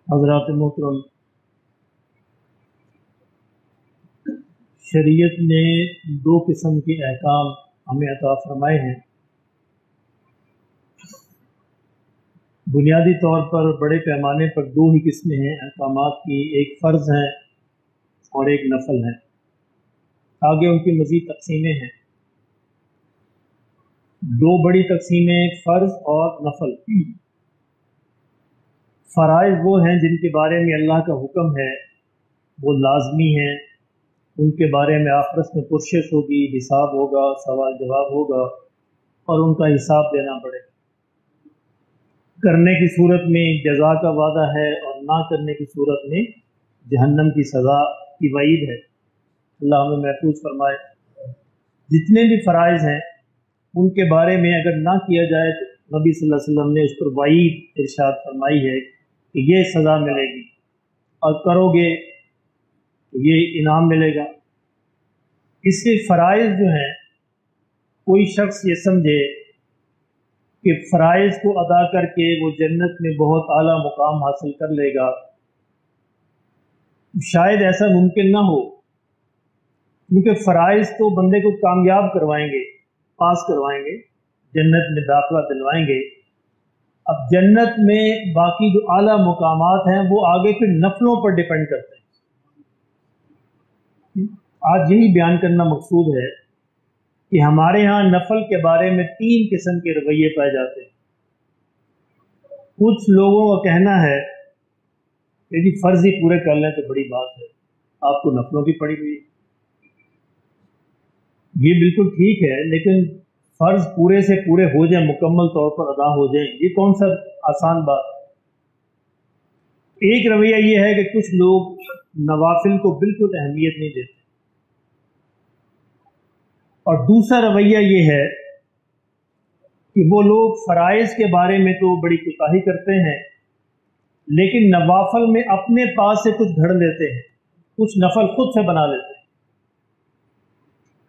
حضرات محترم، شریعت نے دو قسم کے احکام ہمیں عطا فرمائے ہیں۔ بنیادی طور پر بڑے پیمانے پر دو ہی قسمیں ہیں احکامات کی، ایک فرض ہیں اور ایک نفل ہے۔ آگے ان کی مزید تقسیمیں ہیں، دو بڑی تقسیمیں فرض اور نفل۔ فرائض وہ ہیں جن کے بارے میں اللہ کا حکم ہے، وہ لازمی ہیں، ان کے بارے میں آخرت میں پرسش ہوگی، حساب ہوگا، سوال جواب ہوگا اور ان کا حساب دینا پڑے گا۔ کرنے کی صورت میں جزا کا وعدہ ہے اور نہ کرنے کی صورت میں جہنم کی سزا کی وعید ہے۔ اللہ ہمیں محفوظ فرمائے۔ جتنے بھی فرائض ہیں ان کے بارے میں اگر نہ کیا جائے تو نبی صلی اللہ علیہ وسلم نے اس پر وعید ارشاد فرمائی ہے کہ یہ سزا ملے گی، اور کرو گے تو یہ انعام ملے گا۔ اس سے فرائض جو ہیں، کوئی شخص یہ سمجھے کہ فرائض کو ادا کر کے وہ جنت میں بہت اعلیٰ مقام حاصل کر لے گا، شاید ایسا ممکن نہ ہو، کیونکہ فرائض تو بندے کو کامیاب کروائیں گے، پاس کروائیں گے، جنت میں داخلہ دلوائیں گے۔ اب جنت میں باقی جو اعلیٰ مقامات ہیں وہ آگے پھر نفلوں پر ڈیپینڈ کرتے ہیں۔ آج یہی بیان کرنا مقصود ہے کہ ہمارے ہاں نفل کے بارے میں تین قسم کے رویے پائے جاتے ہیں۔ کچھ لوگوں کا کہنا ہے کہ جی فرض ہی پورے کر لیں تو بڑی بات ہے، آپ کو نفلوں کی پڑی ہوئی ہے۔ یہ بالکل ٹھیک ہے، لیکن فرض پورے سے پورے ہو جائیں، مکمل طور پر ادا ہو جائیں، یہ کون سا آسان بات ہے؟ ایک رویہ یہ ہے کہ کچھ لوگ نوافل کو بالکل اہمیت نہیں دیتے، اور دوسرا رویہ یہ ہے کہ وہ لوگ فرائض کے بارے میں تو بڑی کوتاہی کرتے ہیں، لیکن نوافل میں اپنے پاس سے کچھ گھڑ لیتے ہیں، کچھ نفل خود سے بنا لیتے ہیں۔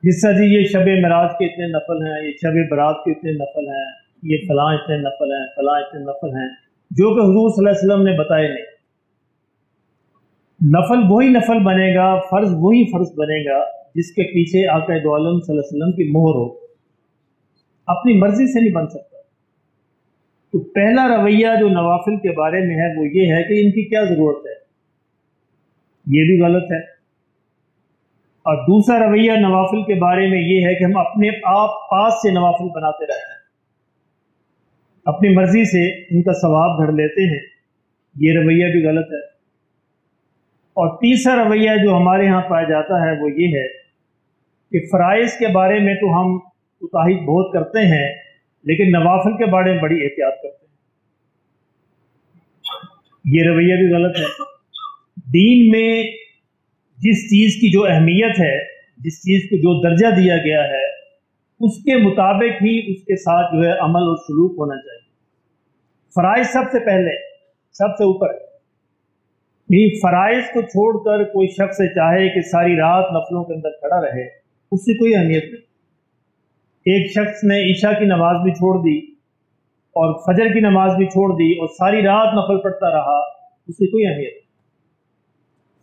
جس طرح جی یہ شب معراج کے اتنے نفل ہیں، یہ شب برات کے اتنے نفل ہیں، یہ فلاں اتنے نفل ہیں، فلاں اتنے نفل ہیں، جو کہ حضور صلی اللہ علیہ وسلم نے بتائے نہیں۔ نفل وہی نفل بنے گا، فرض وہی فرض بنے گا جس کے پیچھے آقا دو عالم صلی اللہ علیہ وسلم کی مہر ہو، اپنی مرضی سے نہیں بن سکتا۔ تو پہلا رویہ جو نوافل کے بارے میں ہے وہ یہ ہے کہ ان کی کیا ضرورت ہے، یہ بھی غلط ہے۔ اور دوسرا رویہ نوافل کے بارے میں یہ ہے کہ ہم اپنے آپ پاس سے نوافل بناتے رہتے ہیں، اپنی مرضی سے ان کا ثواب گھڑ لیتے ہیں، یہ رویہ بھی غلط ہے۔ اور تیسرا رویہ جو ہمارے ہاں پایا جاتا ہے وہ یہ ہے کہ فرائض کے بارے میں تو ہم کوتاہی بہت کرتے ہیں، لیکن نوافل کے بارے میں بڑی احتیاط کرتے ہیں، یہ رویہ بھی غلط ہے۔ دین میں جس چیز کی جو اہمیت ہے، جس چیز کو جو درجہ دیا گیا ہے، اس کے مطابق ہی اس کے ساتھ جو ہے عمل اور سلوک ہونا چاہیے۔ فرائض سب سے پہلے، سب سے اوپر ہے۔ فرائض کو چھوڑ کر کوئی شخص چاہے کہ ساری رات نفلوں کے اندر کھڑا رہے، اس سے کوئی اہمیت نہیں۔ ایک شخص نے عشاء کی نماز بھی چھوڑ دی اور فجر کی نماز بھی چھوڑ دی اور ساری رات نفل پڑھتا رہا، اس سے کوئی اہمیت نہیں۔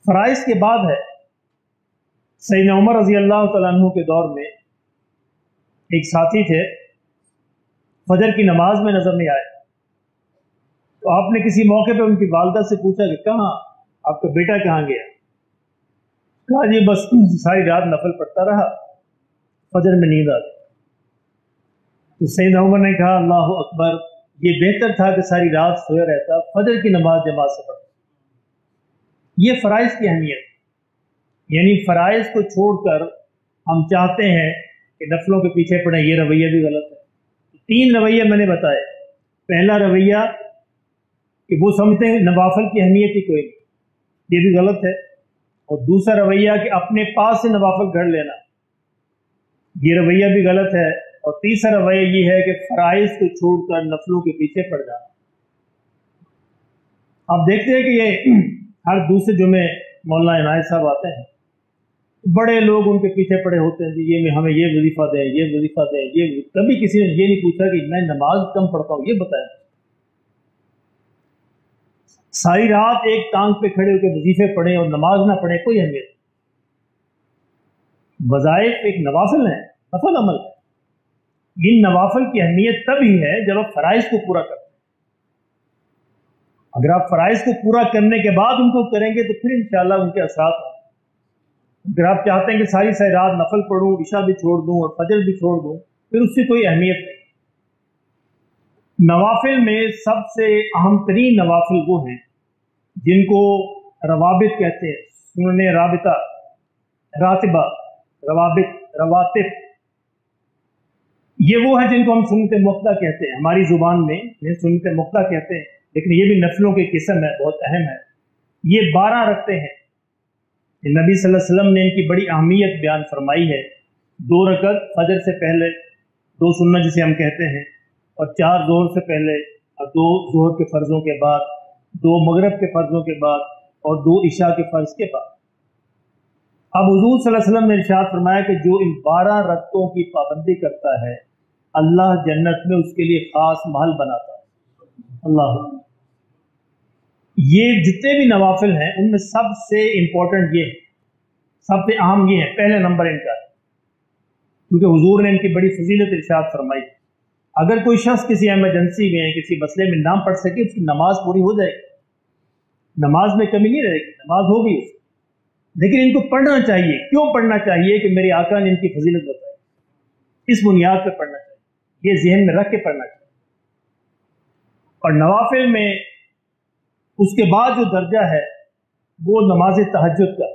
فرائض کے بعد ہے، سیدنا عمر رضی اللہ تعالیٰ عنہ کے دور میں ایک ساتھی تھے، فجر کی نماز میں نظر نہیں آئے، تو آپ نے کسی موقع پہ ان کی والدہ سے پوچھا کہ کہاں آپ کا بیٹا کہاں گیا؟ کہا جی بس ساری رات نفل پڑھتا رہا، فجر میں نیند آ گئی۔ تو سیدنا عمر نے کہا اللہ اکبر، یہ بہتر تھا کہ ساری رات سویا رہتا، فجر کی نماز جماعت سے پڑھتا۔ یہ فرائض کی اہمیت، یعنی فرائض کو چھوڑ کر ہم چاہتے ہیں کہ نفلوں کے پیچھے پڑیں، یہ رویہ بھی غلط ہے۔ تین رویہ میں نے بتائے۔ پہلا رویہ کہ وہ سمجھتے ہیں نوافل کی اہمیت ہی کوئی نہیں، یہ بھی غلط ہے۔ اور دوسرا رویہ کہ اپنے پاس سے نوافل گھڑ لینا، یہ رویہ بھی غلط ہے۔ اور تیسرا رویہ یہ ہے کہ فرائض کو چھوڑ کر نفلوں کے پیچھے پڑ جانا۔ آپ دیکھتے ہیں کہ یہ ہر دوسرے جمعے مولانا عنایت صاحب آتے ہیں، بڑے لوگ ان کے پیچھے پڑے ہوتے ہیں، جی یہ ہمیں یہ وظیفہ دیں، یہ وظیفہ دیں، یہ کبھی کسی نے یہ نہیں پوچھا کہ میں نماز کم پڑھتا ہوں، یہ بتائیں۔ सारी रात एक टांग पे खड़े होकर वजीफे पढ़े और नमाज ना पढ़े, कोई अहमियत नहीं। वज़ाइफ एक नवाफिल है, नफल अमल है। इन नवाफिल की अहमियत तब ही है जब आप फराइज को पूरा करते हैं। अगर आप फराइज को पूरा करने के बाद उनको करेंगे तो फिर इंशाअल्लाह उनके असरात होंगे। अगर आप चाहते हैं कि सारी सारी रात नफल पढ़ूं, ईशा भी छोड़ दूं और फजर भी छोड़ दूं, फिर उससे कोई अहमियत नहीं। नवाफिल में सबसे अहम तरीन नवाफिल वो हैं जिनको रवाबित कहते हैं, सुनने राबिता, रातिबा, रवाबित, रवातिब। ये वो है जिनको हम सुन्नत मुक्ता कहते हैं, हमारी जुबान में इन्हें सुन्नत मुक्ता कहते हैं, लेकिन ये भी नफलों की किस्म है, बहुत अहम है। ये 12 रखते हैं। नबी सल्लल्लाहु अलैहि वसल्लम ने इनकी बड़ी अहमियत बयान फरमाई है। 2 रकत फजर से पहले, 2 सुन्नत जिसे हम कहते हैं, और 4 जोहर से पहले, और 2 जोहर के फर्जों के बाद, 2 मगरब के फर्जों के बाद, और 2 इशा के फर्ज के बाद। अब हुजूर सल्लल्लाहु अलैहि वसल्लम ने इरशाद फरमाया कि जो इन 12 रकतों की पाबंदी करता है, अल्लाह जन्नत में उसके लिए खास महल बनाता है। अल्लाह, ये जितने भी नवाफिल हैं उनमें सबसे इंपॉर्टेंट ये है, सबसे अहम ये है, पहले नंबर इनका है, क्योंकि हुजूर ने इनकी बड़ी फजीलत इरशाद फरमाई। अगर कोई शख्स किसी एमरजेंसी में, किसी मसले में ना पढ़ सके, उसकी नमाज पूरी हो जाएगी, नमाज में कमी नहीं रहेगी, नमाज होगी उसकी। लेकिन इनको पढ़ना चाहिए। क्यों पढ़ना चाहिए? कि मेरे आका ने इनकी फजीलत बताई, इस बुनियाद पर पढ़ना चाहिए, ये जहन में रख के पढ़ना चाहिए। और नवाफिल में उसके बाद जो दर्जा है वो नमाज तहज्जुद का,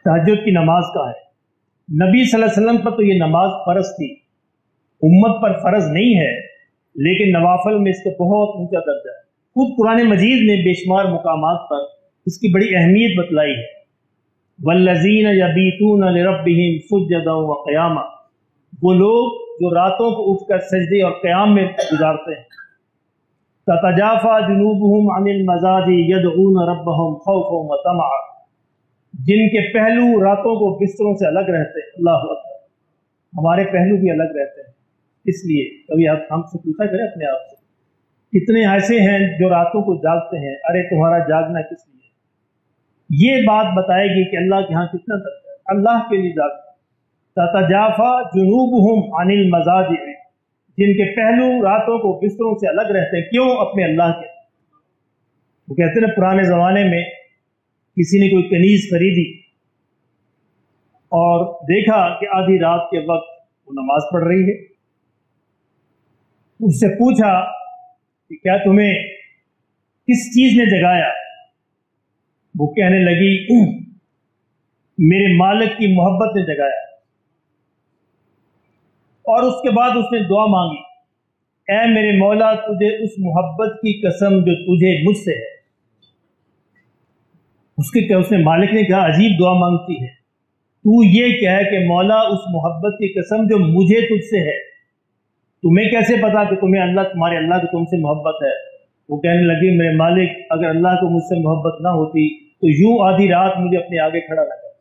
तहज्जुद की नमाज का है। नबी सल्लल्लाहु अलैहि वसल्लम पर तो ये नमाज फर्ज थी, उम्मत पर फर्ज नहीं है, लेकिन नवाफिल में इसका बहुत ऊंचा दर्जा है। खुद कुरान मजीद ने बेशुमार मुकामात पर इसकी बड़ी अहमियत बतलाई है। वल्लज़ीना यबीतूना लिरब्बिहिम सुज्जदन व क़ियामा, वो लोग जो रातों को उठकर सजदे और क़याम में गुजारते हैं। ततजाफा जुनूबुहुम अनिल मज़ाजी यदऊन रब्बहुम खौफन व तमअ, जिनके पहलू रातों को बिस्तरों से अलग रहते हैं। अल्लाह अकबर, हमारे पहलू भी अलग रहते हैं। इसलिए कभी आप हमसे पूछा करें अपने आप से, कितने ऐसे हैं जो रातों को जागते हैं? अरे तुम्हारा जागना किस लिए? ये बात बताएगी कि अल्लाह के यहाँ कितना दर्जा है। अल्लाह के लिए जागना। ततजाफा जुनूबुहुम अनिल मज़ाजी, जिनके पहलू रातों को बिस्तरों से अलग रहते हैं। क्यों? अपने अल्लाह के। वो कहते हैं पुराने जमाने में किसी ने कोई कनीज खरीदी और देखा कि आधी रात के वक्त वो नमाज पढ़ रही है, उससे पूछा कि क्या तुम्हें किस चीज ने जगाया? वो कहने लगी मेरे मालिक की मोहब्बत ने जगाया। और उसके बाद उसने दुआ मांगी, ऐ मेरे मौला, तुझे उस मोहब्बत की कसम जो तुझे मुझसे है। उसने मालिक ने कहा, अजीब दुआ मांगती है, तू ये कह कि मौला उस मोहब्बत की कसम जो मुझे तुझसे है। तुम्हें कैसे पता कि तुम्हें अल्लाह, तुम्हारे अल्लाह को तुमसे मोहब्बत है? वो कहने लगी, मेरे मालिक, अगर अल्लाह को मुझसे मोहब्बत ना होती तो यूं आधी रात मुझे अपने आगे खड़ा ना कर,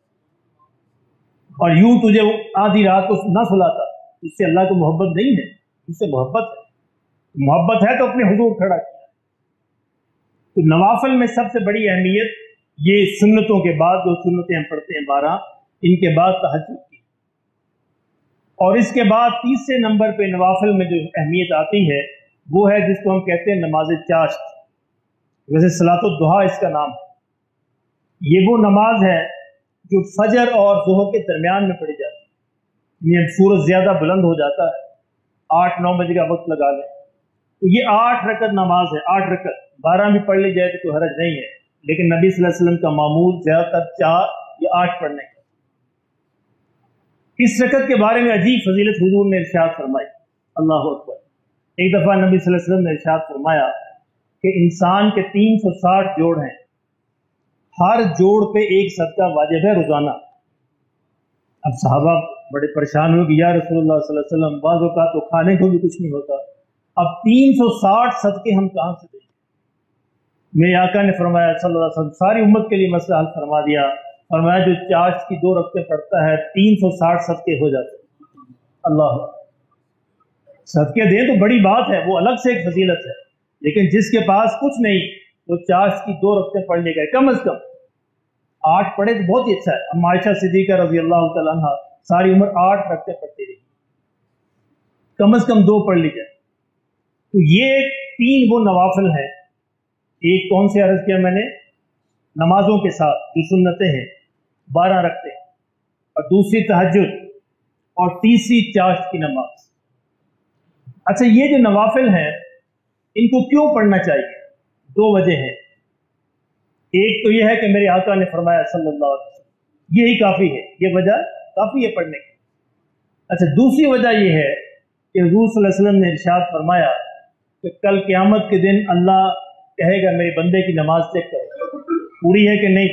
और यूं तुझे आधी रात को ना सुलाता। उससे अल्लाह को मोहब्बत नहीं है, उससे मोहब्बत है। मोहब्बत है तो अपने हुजूर खड़ा किया। तो नवाफिल में सबसे बड़ी अहमियत ये सुन्नतों के बाद, जो सुन्नतें हम पढ़ते हैं 12, इनके बाद तहज्जुद की। और इसके बाद तीसरे नंबर पे नवाफिल में जो अहमियत आती है वो है जिसको हम कहते हैं नमाज चाश्त। वैसे सलातुद दुहा इसका नाम है। ये वो नमाज है जो फजर और ज़ोहर के दरमियान में पढ़ी जाती है। ये सूरज ज्यादा बुलंद हो जाता है, 8-9 बजे का वक्त लगा लें तो ये 8 रकत नमाज है। 8 रकत, 12 भी पढ़ ली जाए तो कोई हरज नहीं है, लेकिन नबी सल्लल्लाहु अलैहि वसल्लम का मामूल ज्यादातर 4 या 8 पढ़ने का। इस रकत के बारे में अजीब फजीलत हुजूर ने इरशाद फरमाई। अल्लाह अकबर। एक दफा नबी सल्लल्लाहु अलैहि वसल्लम ने इरशाद फरमाया कि इंसान के 360 जोड़ हैं, हर जोड़ पे एक सदका वाजिब है रोजाना। अब सहाबा बड़े परेशान हो कि या रसूलुल्लाह सल्लल्लाहु अलैहि वसल्लम, बाज़ औक़ात तो खाने को भी कुछ नहीं होता, अब 360 सदके हम कहां से दें? मेरे आका ने फरमाया सल्लल्लाहु अलैहि वसल्लम, सारी उम्मत के लिए मसला हल फरमा दिया। फरमाया जो चाश्त की 2 रकतें पढ़ता है 360 सदके हो जाते। अल्लाह, सदके दें तो बड़ी बात है, वो अलग से एक फजीलत है, लेकिन जिसके पास कुछ नहीं वो चाश की 2 रकतें पढ़ ले गए, कम अज कम 8 पढ़े तो बहुत ही अच्छा है। अम्मा आयशा सिद्दीका रज़ी अल्लाह तआला अन्हा सारी उम्र 8 रकतें पढ़ती रही, कम अज कम 2 पढ़ ली जाए। तो ये 3 वो नवाफिल हैं। एक कौन से अर्ज किया मैंने, नमाजों के साथ जो सुन्नतें हैं 12 रखते हैं, और दूसरी तहज्जुद, और तीसरी चाश्त की नमाज। अच्छा, ये जो नवाफिल हैं इनको क्यों पढ़ना चाहिए? 2 वजह हैं। एक तो यह है कि मेरे आका ने फरमाया सल्लल्लाहु अलैहि वसल्लम, यही काफ़ी है, ये वजह काफ़ी है पढ़ने की। अच्छा, दूसरी वजह यह है कि हुज़ूर सल्लल्लाहु अलैहि वसल्लम ने इरशाद फरमाया कि कल क़यामत के दिन अल्लाह कहेगा मेरे बंदे की नमाज चेक करो, पूरी है कि नहीं।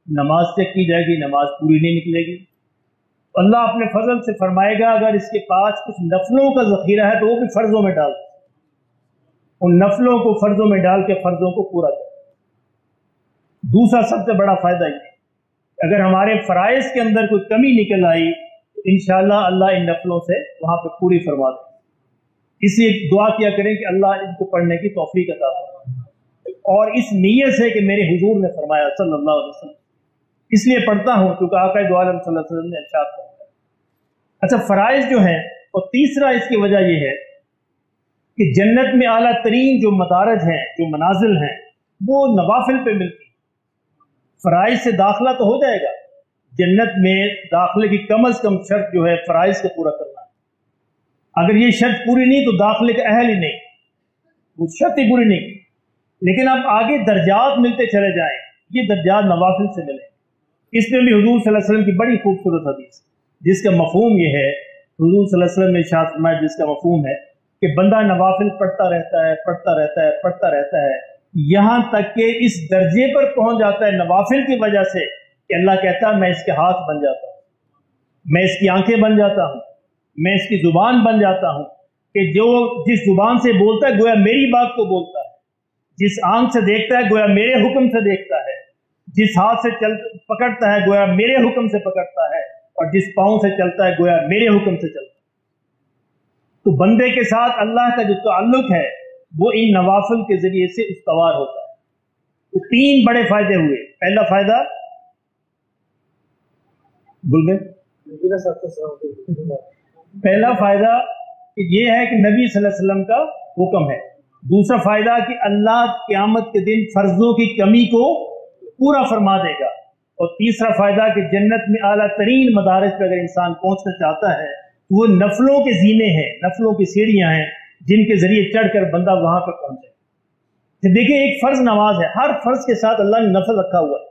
नमाज चेक की जाएगी, नमाज पूरी नहीं निकलेगी। अल्लाह अपने फजल से फरमाएगा अगर इसके पास कुछ नफलों का जखीरा है तो वो भी फर्जों में डाल, उन नफलों को फर्जों में डाल के फर्जों को पूरा कर। दूसरा सबसे बड़ा फायदा ये, अगर हमारे फराइज के अंदर कोई कमी निकल आई तो इंशाअल्लाह अल्लाह इन नफलों से वहां पर पूरी फरमा दे। इसलिए दुआ किया करें कि अल्लाह इनको पढ़ने की तौफीक अता फरमाए, और इस नीयत से कि मेरे हुजूर ने फरमाया सल्लल्लाहु अलैहि वसल्लम, इसलिए पढ़ता हूं क्योंकि आका दो आलम सल्लल्लाहु अलैहि वसल्लम ने इरशाद फरमाया। अच्छा, फराइज जो है, और तीसरा इसकी वजह यह है कि जन्नत में आला तरीन जो मदारज हैं, जो मनाजिल हैं, वो नवाफिल पे मिलती। फराइज से दाखिला तो हो जाएगा, जन्नत में दाखिले की कम अज कम शर्त जो है फराइज को पूरा करना है। अगर ये शर्त पूरी नहीं तो दाखिले का अहल ही नहीं, वो शर्त ही पूरी नहीं। लेकिन अब आगे दर्जात मिलते चले जाएं, ये दर्जात नवाफिल से मिले। इसमें भी हुजूर सल्लल्लाहु अलैहि वसल्लम की बड़ी खूबसूरत हदीस जिसका मफहूम ये है, हुजूर सल्लल्लाहु अलैहि वसल्लम ने इरशाद फरमाया जिसका मफहूम है कि बंदा नवाफिल पढ़ता रहता है, पढ़ता रहता है, पढ़ता रहता है, यहां तक कि इस दर्जे पर पहुंच जाता है नवाफिल की वजह से कि अल्लाह कहता है मैं इसके हाथ बन जाता हूं, मैं इसकी आंखें बन जाता हूं, मैं इसकी जुबान बन जाता हूं, कि जो जिस जुबान से बोलता है गोया मेरी बात को बोलता है, जिस आंख से देखता है गोया मेरे हुक्म से देखता है, जिस हाथ से पकड़ता है गोया मेरे हुक्म से पकड़ता है, और जिस पांव से चलता है गोया मेरे हुक्म से चलता है। तो बंदे के साथ अल्लाह का जो ताल्लुक है वो इन नवाफिल के जरिए से इस्तवार होता है। तो 3 बड़े फायदे हुए। पहला फायदा भूल गए, पहला फायदा ये है कि नबी सल्लल्लाहु अलैहि वसल्लम का हुक्म है। दूसरा फायदा कि अल्लाह क़यामत के दिन फर्जों की कमी को पूरा फरमा देगा। और तीसरा फायदा कि जन्नत में आला तरीन मदारिज पर अगर इंसान पहुंचना चाहता है तो वो नफलों के जीने हैं, नफलों की सीढ़ियां हैं जिनके जरिए चढ़कर बंदा वहां पर पहुंचे। तो देखिए, एक फर्ज नमाज है, हर फर्ज के साथ अल्लाह ने नफल रखा हुआ है।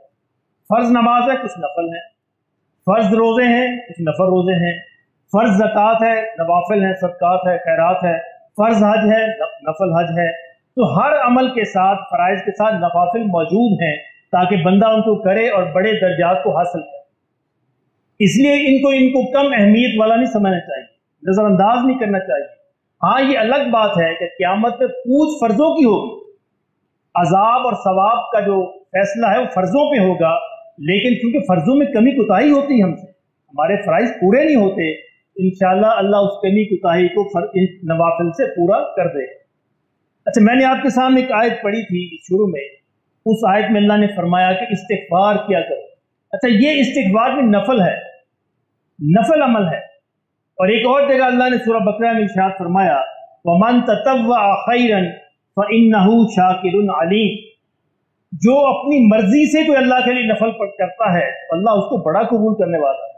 फर्ज नमाज है, कुछ नफल है। फर्ज रोजे हैं, कुछ नफल रोजे हैं। फर्ज ज़कात है, नवाफिल है, सदकात है, खैरात है। फर्ज हज है, नफल हज है। तो हर अमल के साथ, फराइज के साथ नवाफिल मौजूद हैं ताकि बंदा उनको करे और बड़े दर्जात को हासिल करे। इसलिए इनको कम अहमियत वाला नहीं समझना चाहिए, नजरअंदाज नहीं करना चाहिए। हाँ, ये अलग बात है कि क़यामत में पूछ फर्जों की होगी, अजाब और सवाब का जो फैसला है वो फर्जों पे होगा। लेकिन क्योंकि फर्जों में कमी कुताही होती है, हमसे हमारे फराइज पूरे नहीं होते, इंशाअल्लाह अल्लाह उस कमी कुताही को नवाफिल से पूरा कर दे। अच्छा, मैंने आपके सामने एक आयत पढ़ी थी शुरू में, उस आयत में अल्लाह ने फरमाया कि इस्तिग़फ़ार किया करो। अच्छा, ये इस्तिग़फ़ार भी नफल है, नफल अमल है। और एक और जगह अल्लाह ने सूरह बकरा में इरशाद फरमाया वमन ततव्वअ खैरन फइन्नहु शाकिरुन अलीम। जो अपनी मर्जी से कोई अल्लाह के लिए नफल करता है तो अल्लाह उसको बड़ा कबूल करने वाला है।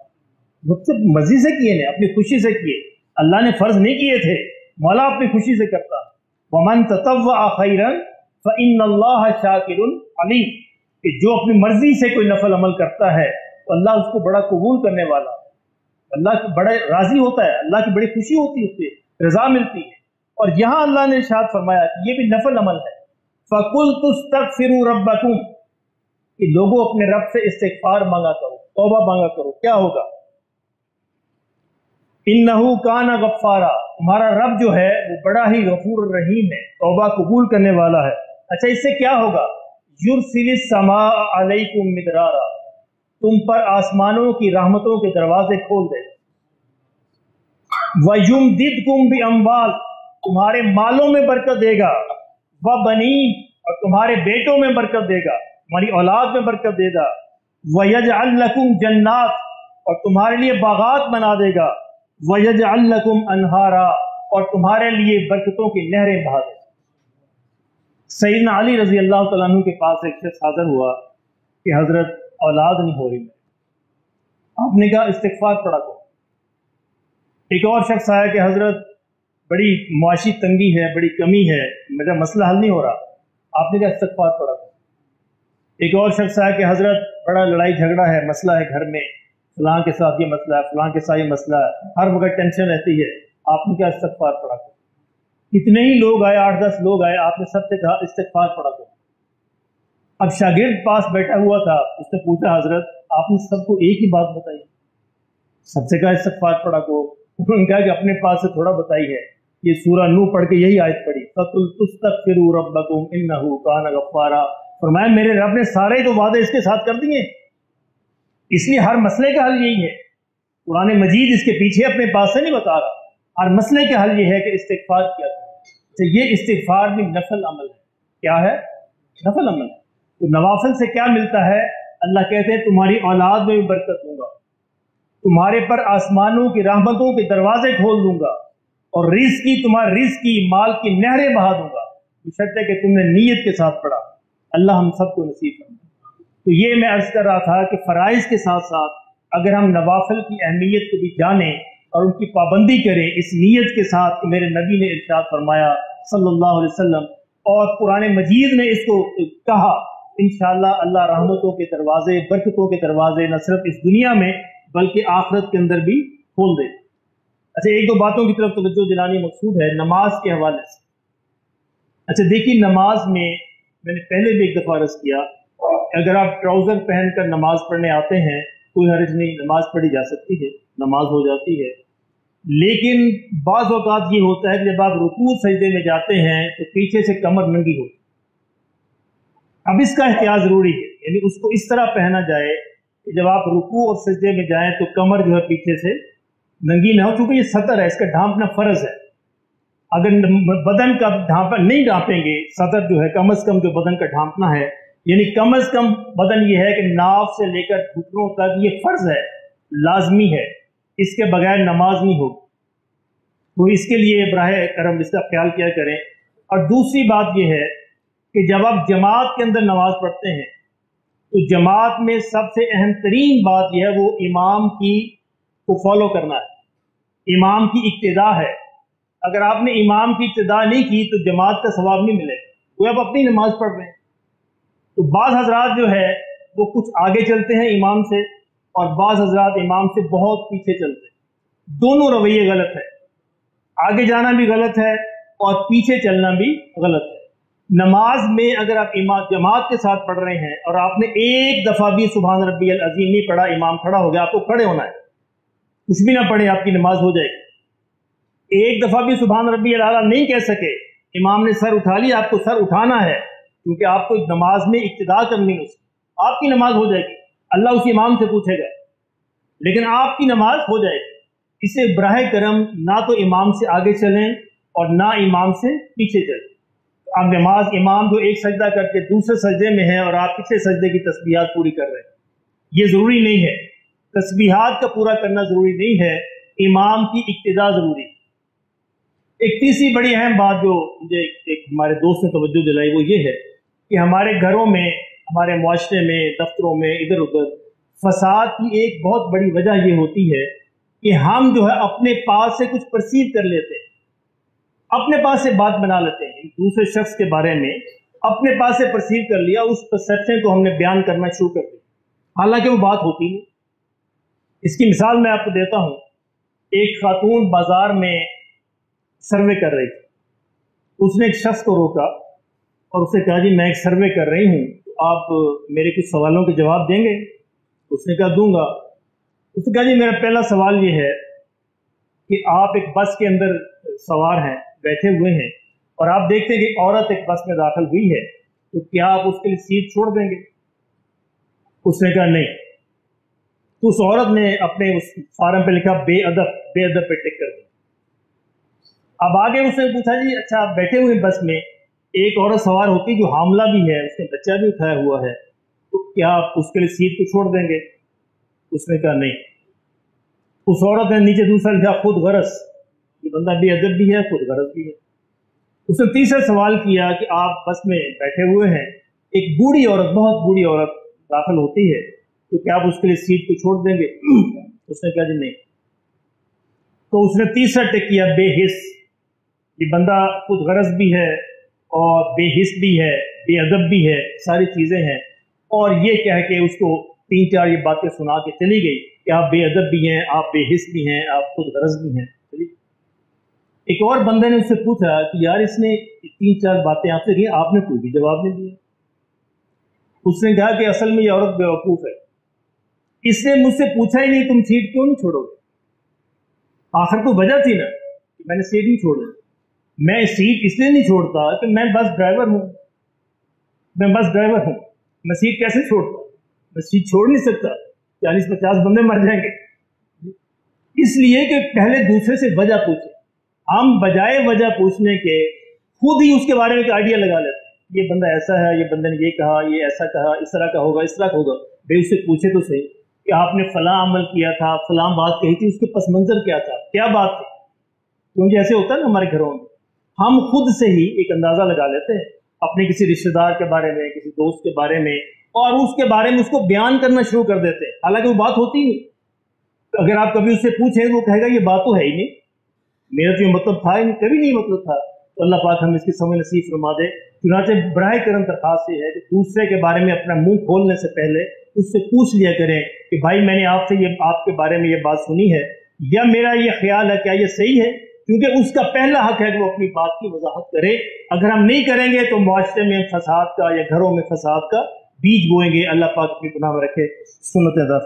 वो सिर्फ मर्जी से किए ने, अपनी खुशी से किए, अल्लाह ने फर्ज नहीं किए थे, मौला अपनी खुशी से करता। वमन ततव्वअ खैरन फइन्नल्लाह शाकिरुन अलीम, कि जो अपनी मर्जी से कोई नफल अमल करता है तो अल्लाह उसको बड़ा कबूल करने वाला, अल्लाह की बड़ा राजी होता है, अल्लाह की बड़ी खुशी होती है, उससे रजा मिलती है। और यहां अल्लाह ने इरशाद फरमाया कि ये भी नफल अमल है। फकुल तुस्तगफिरू रब्बकुम, कि लोगों अपने रब से इस्तिग़फ़ार मांगा करो, तौबा मांगा करो। क्या होगा? इन्नहु काना गफ्फारा, तुम्हारा रब जो है वो बड़ा ही गफूर रहीम है, तौबा कबूल करने वाला है। अच्छा, इससे क्या होगा? युरसिलिस समा अलैकुम मिदरारा, तुम पर आसमानों की रहमतों के दरवाजे खोल दे। वयुमदिदकुम बिअम्वाल, तुम्हारे मालों में बरकत देगा। व बनीन, और तुम्हारे बेटों में बरकत देगा, तुम्हारी औलाद में बरकत देगा। वयजअल लकुम जन्नात, और तुम्हारे लिए बागात बना देगा। वयजअल लकुम अनहारा, और तुम्हारे लिए बरकतों की नहरें बहा देगा। सैयदना अली रजी अल्लाह तआला अन्हु के पास एक शख्स हाजिर हुआ कि हजरत औलाद नहीं हो रही। आपने कहा इस्तिगफार पढ़ा करो। एक और शख्स आया कि हजरत बड़ी मुआशी तंगी है, बड़ी कमी है, मेरा मसला हल नहीं हो रहा। आपने कहा इस्तिगफार पढ़ा करो। एक और शख्स आया कि हजरत बड़ा लड़ाई झगड़ा है, मसला है घर में, फलां के साथ ये मसला है, फलां के साथ ये मसला है, हर वक्त टेंशन रहती है। आपने कहा इस्तिगफार पढ़ा करो। कितने ही लोग आए, 8-10 लोग आए, आपने सबसे कहा इस्तिगफार पढ़ा करो। अब शागिर्द पास बैठा हुआ था, उसने पूछा हजरत आपने सबको एक ही बात बताई, सबसे कहा इस्तिगफार पढ़ा करो। उन्होंने कहा कि अपने पास से थोड़ा बताई है, ये सूरह नूह पढ़ के यही आयत पढ़ी, फकुल तुस्तगफिरू रब्बकुम इन्नहु कान गफ्फारा। फरमाया मेरे रब ने सारे तो वादे इसके साथ कर दिए, इसलिए हर मसले का हल यही है। कुरान मजीद इसके पीछे अपने पास से नहीं बता रहा, हर मसले का हल ये है कि इस्तिगफार किया करो। तो ये इस्तिगफार भी नफल अमल है। क्या है? नफल अमल है। तो नवाफिल से क्या मिलता है? अल्लाह कहते हैं तुम्हारी औलाद में भी बरकत दूंगा, तुम्हारे पर आसमानों की रहमतों के दरवाजे खोल दूंगा, और तुम्हारे रिज़्क की माल की नहरें बहा दूंगा, बशर्ते कि तुमने नीयत के साथ पढ़ा। अल्लाह हम सबको नसीब फरमाए। तो ये मैं अर्ज कर रहा था कि फराइज के साथ साथ अगर हम नवाफिल की अहमियत को भी जानें और उनकी पाबंदी करें इस नीयत के साथ कि मेरे नबी ने इरशाद फरमाया सल्लल्लाहु अलैहि वसल्लम, और कुरान मजीद ने इसको कहा, इंशाअल्लाह अल्लाह रहमतों के दरवाजे, बरकतों के दरवाजे न सिर्फ इस दुनिया में बल्कि आखिरत के अंदर भी खोल दे। अच्छा, एक दो बातों की तरफ तवज्जो दिलानी मकसूद है नमाज के हवाले से। अच्छा देखिए, नमाज में मैंने पहले भी एक दफा अर्ज किया, अगर आप ट्राउजर पहनकर नमाज पढ़ने आते हैं कोई हर्ज नहीं, नमाज पढ़ी जा सकती है, नमाज हो जाती है। लेकिन बाज़ औक़ात ये होता है कि जब आप रुकू सजदे में जाते हैं तो पीछे से कमर नंगी होती है। अब इसका एहतियात जरूरी है, यानी उसको इस तरह पहना जाए कि जब आप रुकू और सजदे में जाएं तो कमर जो है पीछे से नंगी ना हो, क्योंकि ये सतर है, इसका ढांपना फर्ज है। अगर बदन का ढांपा नहीं ढांपेंगे, सतर जो है कम से कम जो बदन का ढांपना है, यानी कम से कम बदन ये है कि नाफ से लेकर घुटनों तक ये फर्ज है, लाजमी है, इसके बगैर नमाज नहीं होगी। तो इसके लिए बराए करम इसका ख्याल किया करें। और दूसरी बात यह है कि जब आप जमात के अंदर नमाज पढ़ते हैं तो जमात में सबसे अहम तरीन बात यह है वो इमाम की को फॉलो करना है, इमाम की इक्तिदा है। अगर आपने इमाम की इक्तिदा नहीं की तो जमात का सवाब नहीं मिलेगा, वो आप अपनी नमाज पढ़ रहे हैं। तो बाज़ हजरात जो है वो कुछ आगे चलते हैं इमाम से और बाज़ हजरात इमाम से बहुत पीछे चलते हैं। दोनों रवैये गलत है, आगे जाना भी गलत है और पीछे चलना भी गलत है। नमाज में अगर आप जमात के साथ पढ़ रहे हैं और आपने एक दफा भी सुभान रब्बियल अज़ीम नहीं पढ़ा, इमाम खड़ा हो गया, आपको खड़े होना है, कुछ भी ना पढ़े आपकी नमाज हो जाएगी। एक दफा भी सुभान रब्बियल आला नहीं कह सके, इमाम ने सर उठा लिया, आपको सर उठाना है क्योंकि आपको नमाज में इक्तिदा करनी है, आपकी नमाज हो जाएगी। अल्लाह उस इमाम से पूछेगा लेकिन आपकी नमाज हो जाएगी। इसे बराह करम ना तो इमाम से आगे चलें और ना इमाम से पीछे चलें। आप नमाज इमाम जो एक सजदा करके दूसरे सजदे में है और आप पिछले सजदे की तस्बीहात पूरी कर रहे हैं, ये जरूरी नहीं है। तस्बीहात का पूरा करना जरूरी नहीं है, इमाम की इक्तिदा जरूरी है। एक तीसरी बड़ी अहम बात जो मुझे एक हमारे दोस्त ने तवज्जो दिलाई वो ये है कि हमारे घरों में, हमारे मुआशरे में, दफ्तरों में, इधर उधर फसाद की एक बहुत बड़ी वजह ये होती है कि हम जो है अपने पास से कुछ परसीव कर लेते हैं, अपने पास से बात बना लेते हैं, दूसरे शख्स के बारे में अपने पास से परसीव कर लिया, उस परसेप्शन को हमने बयान करना शुरू कर दिया, हालांकि वो बात होती नहीं। इसकी मिसाल मैं आपको देता हूं। एक खातून बाजार में सर्वे कर रही थी, उसने एक शख्स को रोका और उससे कहा जी मैं एक सर्वे कर रही हूँ, तो आप मेरे कुछ सवालों के जवाब देंगे? उसने कहा दूंगा। उसने कहा जी मेरा पहला सवाल ये है कि आप एक बस के अंदर सवार हैं, बैठे हुए हैं और आप देखते हैं कि औरत एक बस में दाखिल हुई है, तो क्या आप उसके लिए सीट छोड़ देंगे? उसने कहा नहीं। तो उस औरत ने अपने उस फॉर्म पे लिखा बेअदब, बेअदब पे टिक कर दिया। अब आगे उसने पूछा जी अच्छा आप बैठे हुए बस में, एक औरत सवार होती जो हामला भी है, उसने बच्चा भी उठाया हुआ है, तो क्या आप उसके लिए सीट को छोड़ देंगे? उसने कहा नहीं। उस औरत ने नीचे दूसरा लिखा खुद गरज, ये बंदा बेअदब भी है, खुद गरज भी है। उसने तीसरा सवाल किया कि आप बस में बैठे हुए हैं, एक बूढ़ी औरत, बहुत बूढ़ी औरत दाखिल होती है, तो क्या आप उसके लिए सीट को छोड़ देंगे? उसने कहा जी नहीं। तो उसने तीसरा टिक किया बेहिस, ये बंदा खुद गरज भी है और बेहिस भी है, बेअदब भी है, सारी चीजें हैं, और ये कह के उसको 3-4 ये बातें सुना के चली गई कि आप बेअदब भी हैं, आप बेहिस भी हैं, आप खुद गरज भी हैं। एक और बंदे ने उससे पूछा कि यार इसने 3-4 बातें आपसे की, आपने कोई भी जवाब नहीं दिया। उसने कहा कि असल में ये औरत बेवकूफ है, इसने मुझसे पूछा ही नहीं तुम सीट क्यों नहीं छोड़ोगे। आखिर तो वजह थी ना कि मैंने सीट नहीं छोड़ी। मैं सीट इसलिए नहीं छोड़ता कि मैं बस ड्राइवर हूं, मैं बस ड्राइवर हूं, मैं सीट कैसे छोड़ता? मैं सीट छोड़ नहीं सकता, 40-50 बंदे मर जाएंगे। इसलिए कि पहले दूसरे से वजह पूछे। हम बजाय वजह पूछने के खुद ही उसके बारे में एक आइडिया लगा लेते हैं, ये बंदा ऐसा है, ये बंदे ने ये कहा, ये ऐसा कहा, इस तरह का होगा, इस तरह का होगा। भाई उससे पूछे तो सही कि आपने फलां अमल किया था, फलां बात कही थी, उसके पस मंजर क्या था, क्या बात थी? क्योंकि ऐसे होता है ना हमारे घरों में, हम खुद से ही एक अंदाजा लगा लेते हैं अपने किसी रिश्तेदार के बारे में, किसी दोस्त के बारे में, और उसके बारे में उसको बयान करना शुरू कर देते हैं, हालांकि वो बात होती नहीं। तो अगर आप कभी उससे पूछें तो वो कहेगा ये बात तो है ही नहीं, मेरा तो ये मतलब था ही नहीं, कभी नहीं मतलब था। तो अल्लाह पाक हम इसकी समझ नसीब फरमा दे। चुनाचे बराए करम दरखास्त ये है कि दूसरे के बारे में अपना मुंह खोलने से पहले उससे पूछ लिया करें कि भाई मैंने आपसे ये आपके बारे में ये बात सुनी है, या मेरा ये ख्याल है, क्या ये सही है? क्योंकि उसका पहला हक है कि वो अपनी बात की वजाहत करे। अगर हम नहीं करेंगे तो मुआशरे में फसाद का या घरों में फसाद का बीज बोएंगे। अल्लाह पाक अपनी गुनाह में रखे, सुन्नत अदा।